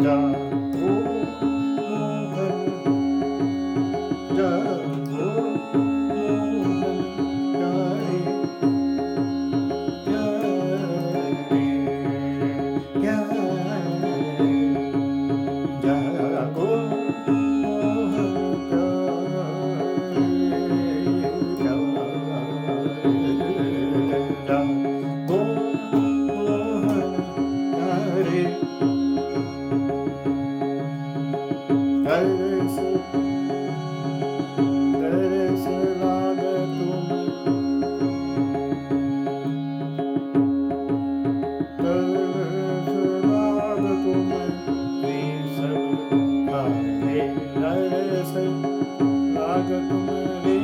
जागो मोहन, जागो मोहन, प्यारे प्यारे प्यारे, जागो मोहन प्यारे प्यारे, जागो मोहन प्यारे, तरस तरस लागा तरस लागा वे सब हारे, तरस लागा वे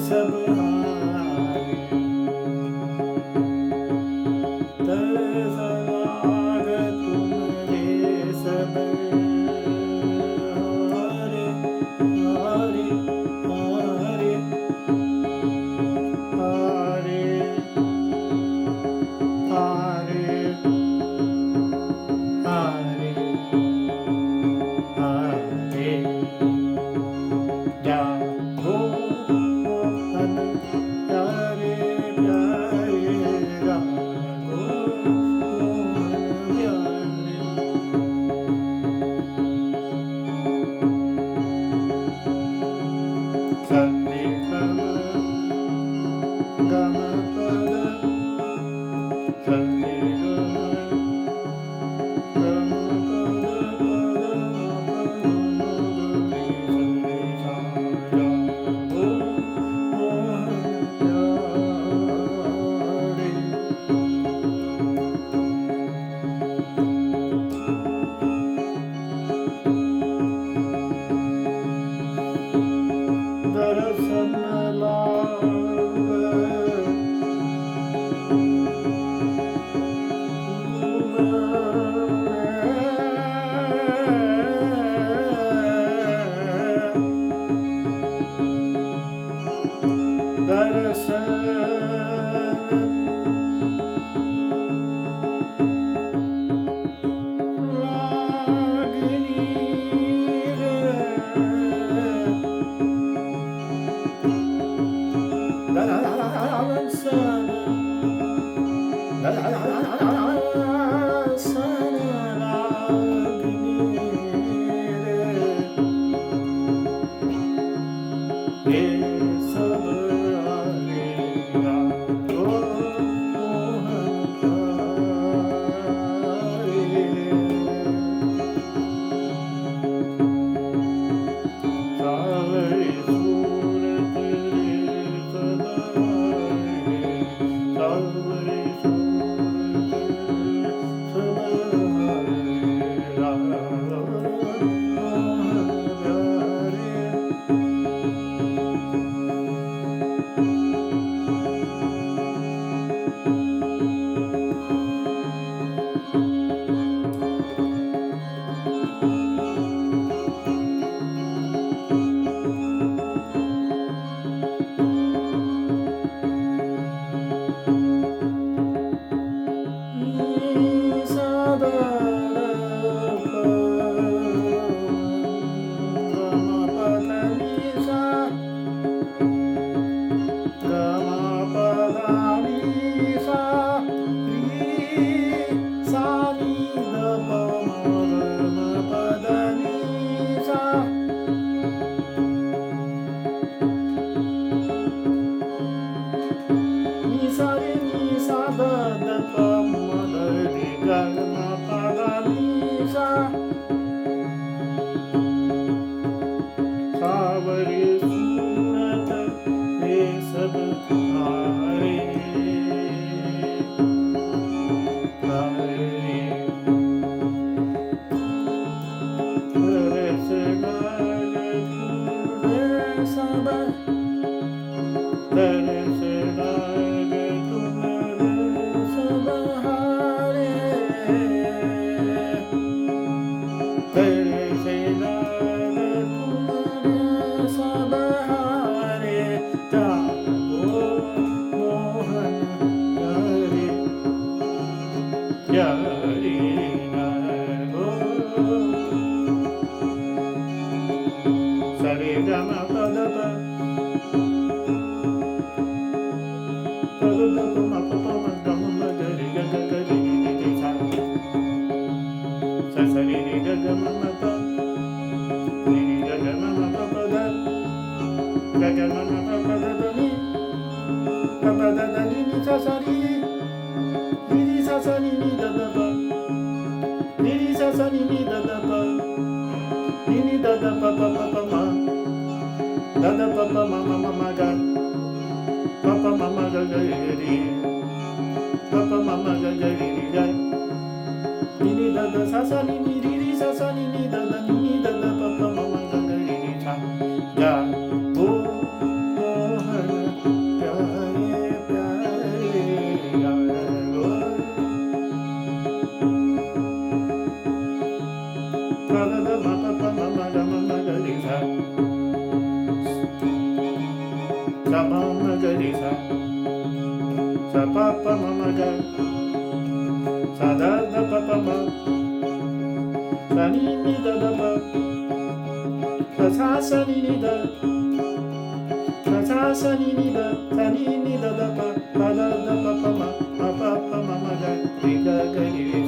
सब हारे, तरस लागा वे सब हारे, हारे हारे हारे हारे हारे हारे, जागो मोहन प्यारे प्यारे, जागो मोहन प्यारे, सन्नि गम गम पद, सन्नि गम गम पद पद पद सन्नि सा, जागो मोहन प्यारे, दर्शन प्यारी हो सरे गम पद पद म प प म ग म म ग रि ग ग ग रि रि रि रि सा सा सा रि रि ग ग म म प रि रि ग ग म म प प ग ग ग म म प प द द नि प प द द नि नि सा सा रि रि रि सा सा नि नि द द प रि रि सा सा नि नि द द प नि नि द द प प प प म द द प प म म म म ग प प म म ग ग रि रि प प म म ग ग रि रि ग नि नि द द सा सा नि नि रि रि सा सा नि नि द द नि नि द द प प म म ग ग रि रि सा ग ओ मोहन प्यारे प्यारे यारो प द द म प प म म ग म म ग रि सा सा म म ग रि सा सा प प म म ग सा द द प प म सा नि नि द द प सा सा सा नि नि द सा सा सा नि नि द सा नि नि द द प प द द प प म प प प म म ग रि ग ग रि रि